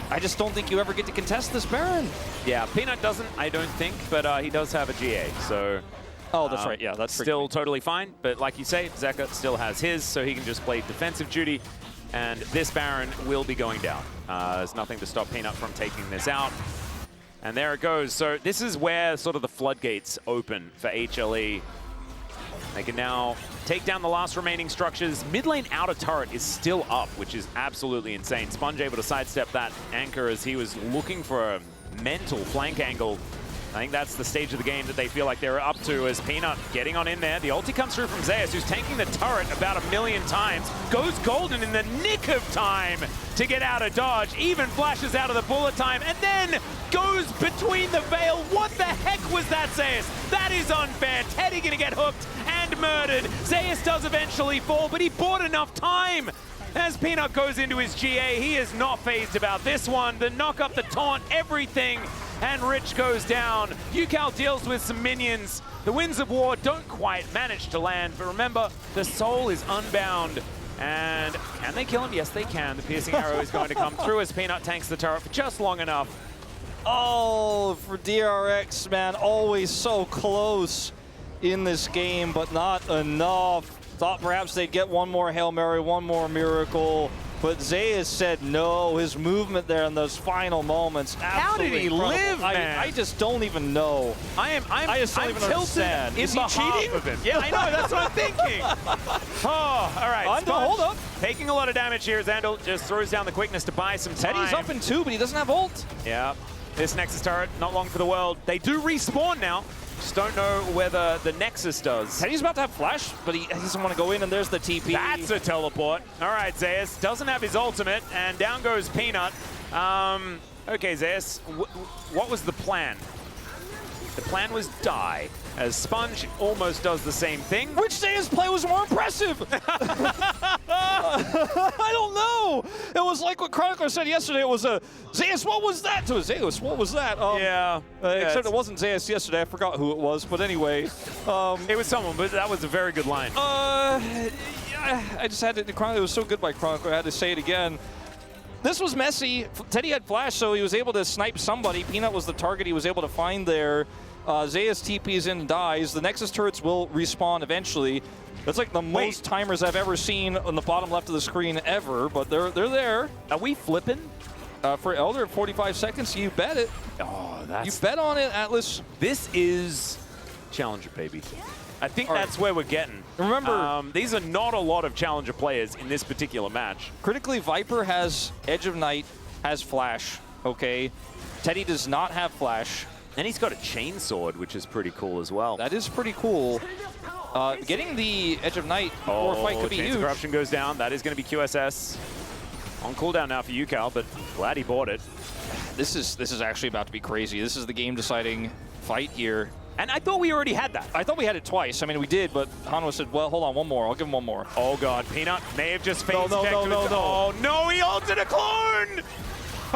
I just don't think you ever get to contest this Baron. Yeah, Peanut doesn't, I don't think, but he does have a GA, so... Oh, that's right, yeah, that's still totally fine, but like you say, Zeka still has his, so he can just play defensive duty, and this Baron will be going down. There's nothing to stop Peanut from taking this out. And there it goes. So this is where sort of the floodgates open for HLE. They can now take down the last remaining structures. Mid lane outer turret is still up, which is absolutely insane. Sponge able to sidestep that anchor as he was looking for a mental flank angle. I think that's the stage of the game that they feel like they're up to, as Peanut getting on in there. The ulti comes through from Zeus, who's tanking the turret about 1,000,000 times. Goes golden in the nick of time to get out of dodge. Even flashes out of the bullet time, and then goes between the veil. What the heck was that, Zeus? That is unfair. Teddy gonna get hooked and murdered. Zeus does eventually fall, but he bought enough time. As Peanut goes into his GA, he is not fazed about this one. The knock up, the taunt, everything, and Rich goes down. Yukao deals with some minions. The Winds of War don't quite manage to land, but remember, the soul is unbound. And can they kill him? Yes, they can. The piercing arrow is going to come through as Peanut tanks the turret for just long enough. Oh, for DRX, man, always so close in this game, but not enough. Thought perhaps they'd get one more Hail Mary, one more miracle, But Zeus said no. His movement there in those final moments. How did he incredible. live, man? I just don't even know. I just don't even understand. Is he cheating? Yeah, I know. That's what I'm thinking. Oh, all right. Hold up. Taking a lot of damage here. Zandal just throws down the quickness to buy some time. Teddy's up in 2, but he doesn't have ult. Yeah. This Nexus turret, not long for the world. They do respawn now. Just don't know whether the Nexus does. Teddy's about to have flash, but he doesn't want to go in, and there's the TP. That's a teleport. All right, Zeus doesn't have his ultimate, and down goes Peanut. Okay, Zeus, what was the plan? The plan was die, as Sponge almost does the same thing. Which Zeus play was more impressive? I don't know. It was like what Chronicler said yesterday. It was a Zeus, what was that? To a Zeus, what was that? Yeah. Except it wasn't Zeus yesterday. I forgot who it was. But anyway. It was someone, but that was a very good line. Yeah, I just had to, it was so good by Chronicler. I had to say it again. This was messy. Teddy had flash, so he was able to snipe somebody. Peanut was the target he was able to find there. Zeus TPs in and dies. The Nexus turrets will respawn eventually. That's like the most timers I've ever seen on the bottom left of the screen ever, but they're there. Are we flipping? For Elder, 45 seconds, you bet it. Oh, that's... You bet on it, Atlas. This is Challenger, baby. I think that's where we're getting. Remember, these are not a lot of Challenger players in this particular match. Critically, Viper has Edge of Night, has Flash, okay? Teddy does not have Flash. And he's got a chainsword, which is pretty cool as well. That is pretty cool. Getting the Edge of Night before a fight could be huge. Corruption goes down. That is going to be QSS. On cooldown now for UCal, but glad he bought it. This is actually about to be crazy. This is the game-deciding fight here. And I thought we already had that. I thought we had it twice. I mean, we did, but Hanwha said, well, hold on, one more. I'll give him one more. Oh, God. Peanut may have just phased No. Oh, no, he ulted a clone!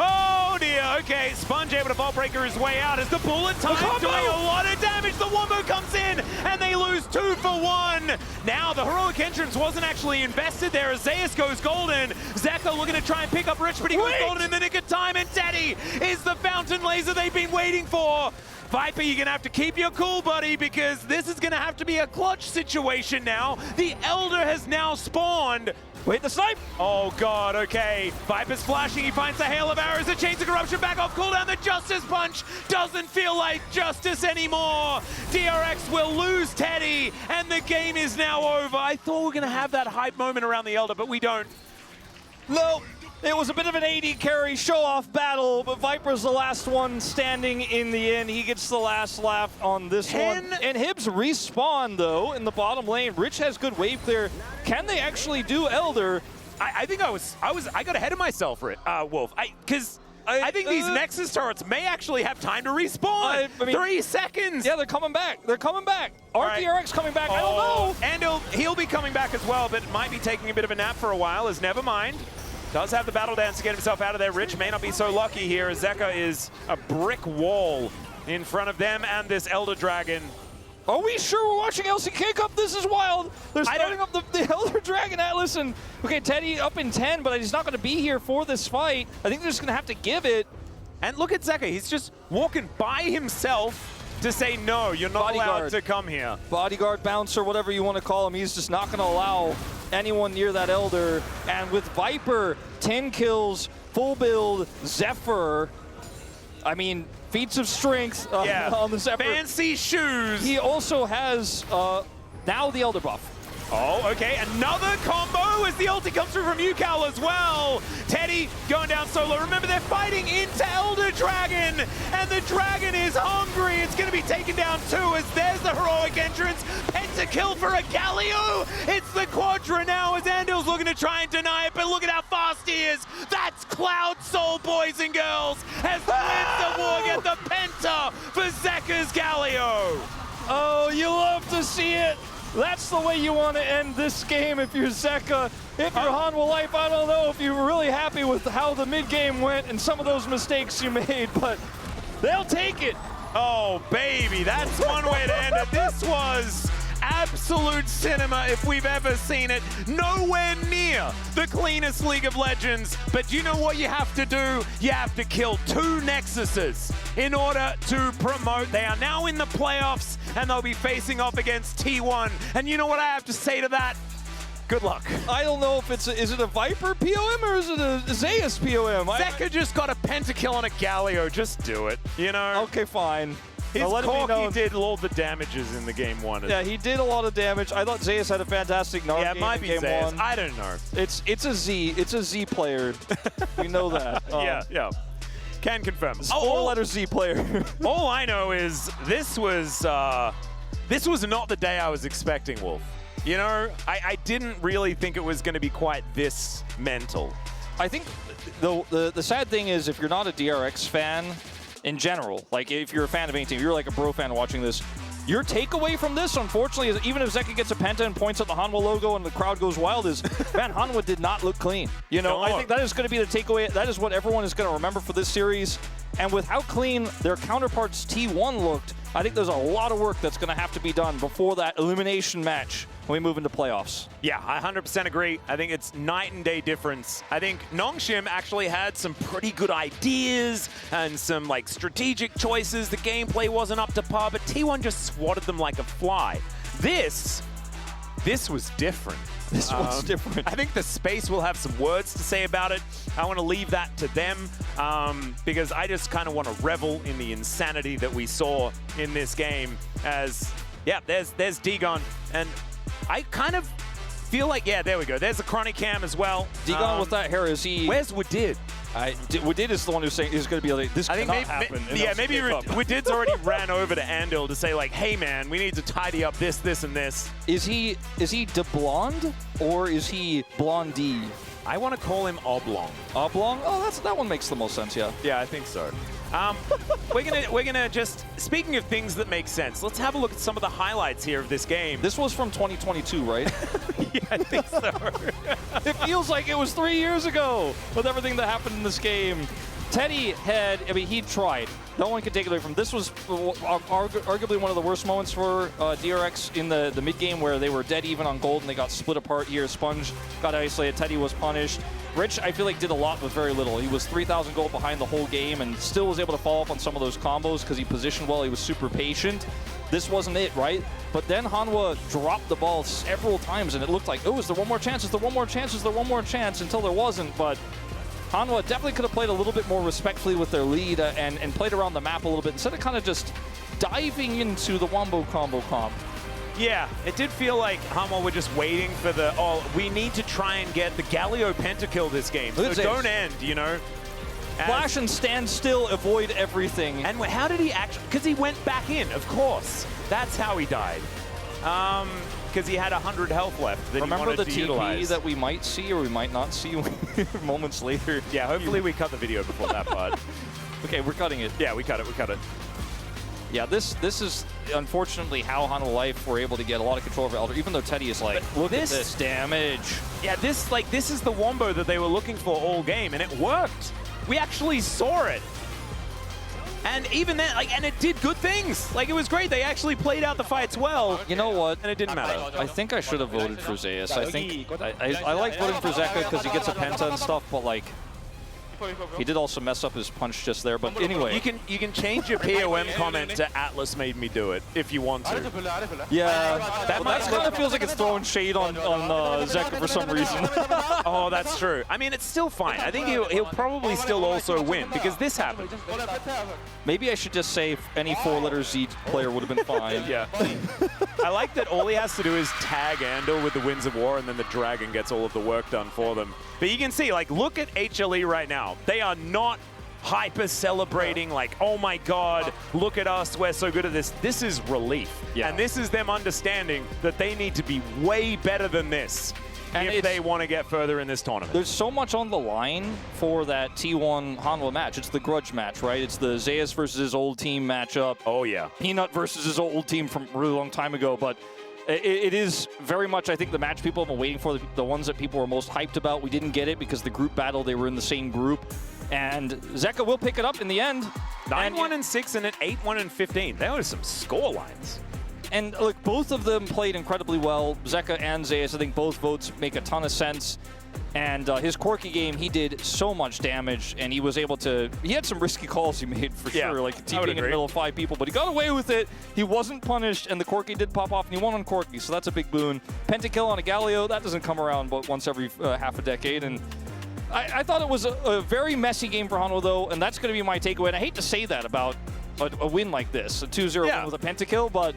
Oh, dear. Okay, Sponge able to Vault Breaker his way out as the bullet time doing a lot of damage. The Wombo comes in, and they lose 2 for 1. Now, the heroic entrance wasn't actually invested there as Zeus goes golden. Zeka looking to try and pick up Rich, but he goes golden in the nick of time, and Teddy is the fountain laser they've been waiting for. Viper, you're going to have to keep your cool, buddy, because this is going to have to be a clutch situation now. The Elder has now spawned. Wait, the snipe! Oh, God, okay. Viper's flashing. He finds the hail of arrows. The Chains of Corruption back off cooldown. The Justice Punch doesn't feel like justice anymore. DRX will lose Teddy, and the game is now over. I thought we were going to have that hype moment around the Elder, but we don't. No. It was a bit of an AD carry show-off battle, but Viper's the last one standing in the end. He gets the last laugh on this one. And Hibs respawn, though, in the bottom lane. Rich has good wave clear. Can they actually do Elder? I think I got ahead of myself, Wolf. Because I think these Nexus turrets may actually have time to respawn. I mean, 3 seconds. Yeah, they're coming back. They're coming back. DRX coming back. I don't know. And he'll be coming back as well, but might be taking a bit of a nap for a while, as never mind. Does have the battle dance to get himself out of there. Rich may not be so lucky here, as Zeka is a brick wall in front of them and this Elder Dragon. Are we sure we're watching LCK Cup? This is wild. They're starting up the Elder Dragon, Atlas. And, okay, Teddy up in 10, but he's not going to be here for this fight. I think they're just going to have to give it. And look at Zeka. He's just walking by himself to say, no, you're not allowed to come here. Bodyguard, bouncer, whatever you want to call him. He's just not going to allow anyone near that Elder. And with Viper, 10 kills, full build, Zephyr. I mean, feats of strength on the Zephyr. Fancy shoes. He also has now the Elder buff. Oh, okay, another combo as the ulti comes through from UCal as well. Teddy going down solo. Remember, they're fighting into Elder Dragon, and the Dragon is hungry. It's going to be taken down too, as there's the heroic entrance. Pentakill for a Galio. It's the Quadra now, as Andil's looking to try and deny it, but look at how fast he is. That's Cloud Soul, boys and girls, as the Winter War get the Penta for Zeka's Galio. Oh, you love to see it. That's the way you want to end this game if you're Zeka. If you're Hanwha Life, I don't know if you're really happy with how the mid-game went and some of those mistakes you made, but they'll take it. Oh, baby, that's one way to end it. This was absolute cinema if we've ever seen it. Nowhere near the cleanest League of Legends, but you know what you have to do? You have to kill 2 Nexuses in order to promote. They are now in the playoffs, and they'll be facing off against T1. And you know what I have to say to that? Good luck. I don't know if is it a Viper POM or is it a Zeus POM? Zeka just got a pentakill on a Galio. Just do it, you know? Okay, fine. His Corki did all the damages in the game 1. Yeah, he did a lot of damage. I thought Zeus had a fantastic Narc yeah, it game might in be game Zeus. 1. I don't know. It's a Z. It's a Z player. We know that. Yeah. Can confirm. Four-letter Z player. All I know is this was not the day I was expecting, Wolf. You know, I didn't really think it was going to be quite this mental. I think the sad thing is if you're not a DRX fan in general, like if you're a fan of any team, you're like a bro fan watching this, your takeaway from this, unfortunately, is even if Zeka gets a penta and points at the Hanwha logo and the crowd goes wild, is, man, Hanwha did not look clean. You know, I think that is going to be the takeaway. That is what everyone is going to remember for this series. And with how clean their counterparts T1 looked, I think there's a lot of work that's going to have to be done before that elimination match when we move into playoffs. Yeah, I 100% agree. I think it's night and day difference. I think Nongshim actually had some pretty good ideas and some like strategic choices. The gameplay wasn't up to par, but T1 just swatted them like a fly. This was different. This was different. I think the space will have some words to say about it. I want to leave that to them because I just kind of want to revel in the insanity that we saw in this game as, yeah, there's Digon. And I kind of feel like, yeah, there we go. There's a Chronic Cam as well. Digon with that hair, is he... Where's Wadid? Wadid is the one who's saying is going to be like, this cannot happen. Yeah, maybe Wadid's already ran over to Andil to say like, hey man, we need to tidy up this, and this. Is he de blonde or is he blondie? I want to call him Oblong. Oblong? Oh, that one makes the most sense, yeah. Yeah, I think so. We're gonna just, speaking of things that make sense, let's have a look at some of the highlights here of this game. This was from 2022, right? Yeah, I think so. It feels like it was 3 years ago with everything that happened in this game. Teddy had, I mean, he tried. No one can take it away from him. This was arguably one of the worst moments for DRX in the mid-game where they were dead even on gold and they got split apart here. Sponge got isolated. Teddy was punished. Rich, I feel like, did a lot with very little. He was 3,000 gold behind the whole game and still was able to follow up on some of those combos because he positioned well. He was super patient. This wasn't it, right? But then Hanwha dropped the ball several times and it looked like, oh, is there one more chance? Is there one more chance? Is there one more chance? Until there wasn't, but Hanwha definitely could have played a little bit more respectfully with their lead and played around the map a little bit instead of kind of just diving into the Wombo combo comp. Yeah, it did feel like Hanwha were just waiting for the, we need to try and get the Galio pentakill this game. So don't end, you know? Flash and stand still, avoid everything. And how did he actually, because he went back in, of course. That's how he died. Because he had 100 health left that Remember he wanted the to utilize. that we might see or we might not see moments later? Yeah, hopefully we cut the video before that part. Okay, we're cutting it. Yeah, we cut it. Yeah, this is unfortunately how Hanwha Life were able to get a lot of control over Elder, even though Teddy is like, look at this damage. Yeah, this is the Wombo that they were looking for all game, and it worked. We actually saw it. And even then, and it did good things. Like, it was great. They actually played out the fights well. You know what? And it didn't matter. I think I should have voted for Zeus. I think I like voting for Zeka because he gets a penta and stuff, but like, he did also mess up his punch just there, but anyway. You can change your POM comment to Atlas made me do it if you want to. Yeah, that kind of feels like it's throwing shade on Zeka for some reason. Oh, that's true. I mean, it's still fine. I think he'll probably still also win because this happened. Maybe I should just say any four-letter Z player would have been fine. Yeah. I like that all he has to do is tag Andil with the Winds of War and then the Dragon gets all of the work done for them. But you can see, like, look at HLE right now. They are not hyper celebrating like, oh my god, look at us, we're so good at this. This is relief. Yeah. And this is them understanding that they need to be way better than this if they want to get further in this tournament. There's so much on the line for that T1 Hanwha match. It's the grudge match, right? It's the Zeus versus his old team matchup. Oh yeah. Peanut versus his old team from a really long time ago, but it is very much, I think, the match people have been waiting for, the ones that people were most hyped about. We didn't get it because the group battle, they were in the same group. And Zeka will pick it up in the end. 9-1-6 and an 8-1-15. There were some score lines. And look, both of them played incredibly well. Zeka and Zeus, I think both votes make a ton of sense. And his quirky game, he did so much damage, and he was able to... He had some risky calls he made, for sure, like TPing in the middle of 5 people, but he got away with it. He wasn't punished, and the quirky did pop off, and he won on quirky, so that's a big boon. Pentakill on a Galio, that doesn't come around but once every half a decade, and I thought it was a very messy game for Hanwha, though, and that's going to be my takeaway. And I hate to say that about a win like this, a 2-0 win with a Pentakill, but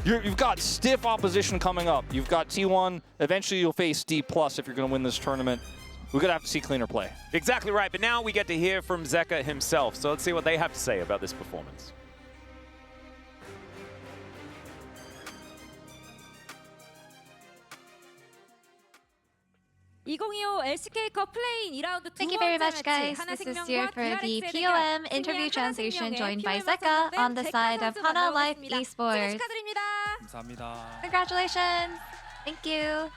you've got stiff opposition coming up. You've got T1. Eventually, you'll face D+ if you're going to win this tournament. We're going to have to see cleaner play. Exactly right, but now we get to hear from Zeka himself, so let's see what they have to say about this performance. 2025 LCK Cup Play-in 2라운드 Thank you very much, guys. This is Sia for the POM interview translation, joined by Zeka on the side of Hana Life Esports. 감사합니다. Congratulations! Thank you.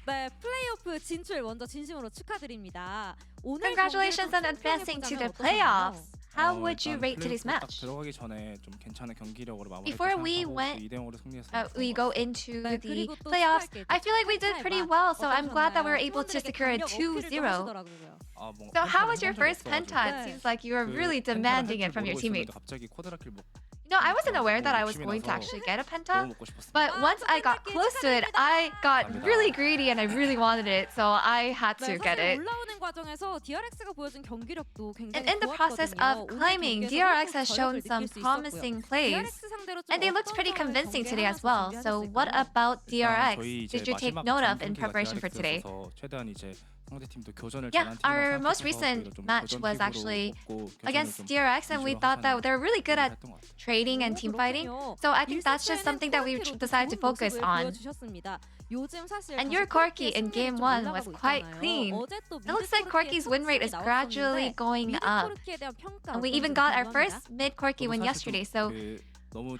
네, 플레이오프 진출 먼저 진심으로 축하드립니다. Congratulations on advancing to the playoffs. How would you rate today's match? 들어가기 전에 좀 괜찮은 경기력으로 마무리했다고 Before we 생각하고 go into the playoffs, I feel like we did pretty well, so I'm glad that we were able to secure a 2-0. So how was your first penta? It seems like you were really demanding it from your teammates. 갑자기 쿼드라킬 먹고 No, I wasn't aware that I was going to actually get a penta, but once I got close to it, I got really greedy and I really wanted it, so I had to get it. 올라오는 과정에서 DRX가 보여준 경기력도 굉장히 And in the process of climbing, DRX has shown some promising plays, and they looked pretty convincing today as well. So what about DRX did you take note of in preparation for today? Yeah, our most recent match was actually against DRX, and we thought that they were really good at trading and team fighting. So I think that's just something that we decided to focus on. And your Corki in game 1 was quite clean. It looks like Corki's win rate is gradually going up. And we even got our first mid Corki win yesterday, so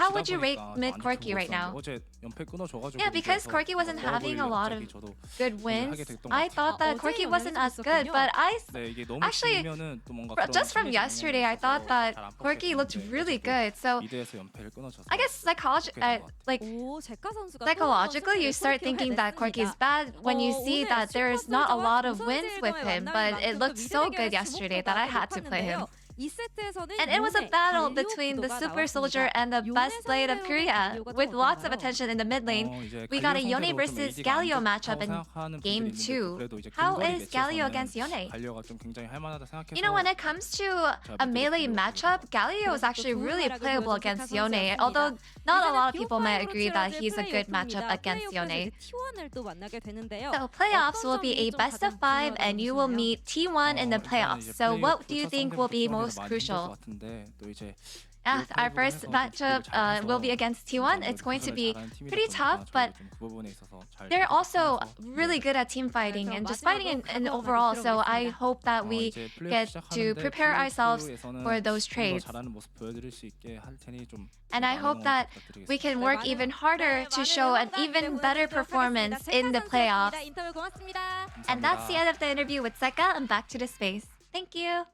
how would you rate mid Corki right now? Yeah, because Corki wasn't having a lot of good wins, I thought that Corki wasn't as good, but actually, just from yesterday, I thought that Corki looked really good. So I guess psychologically, you start thinking that Corki is bad when you see that there's not a lot of wins with him, but it looked so good yesterday that I had to play him. And it was a battle between the Super Soldier and the best blade of Korea, with lots of attention in the mid lane. We got a Yone versus Galio matchup in Game 2. How is Galio against Yone? You know, when it comes to a melee matchup, Galio is actually really playable against Yone, although not a lot of people might agree that he's a good matchup against Yone. So playoffs will be a best of 5, and you will meet T1 in the playoffs. So what do you think will be most crucial? Our first matchup will be against T1. It's going to be pretty tough, but they're also really good at team fighting and just fighting in overall. So I hope that we get to prepare ourselves for those trades. And I hope that we can work even harder to show an even better performance in the playoffs. And that's the end of the interview with Zeka, and back to the space. Thank you.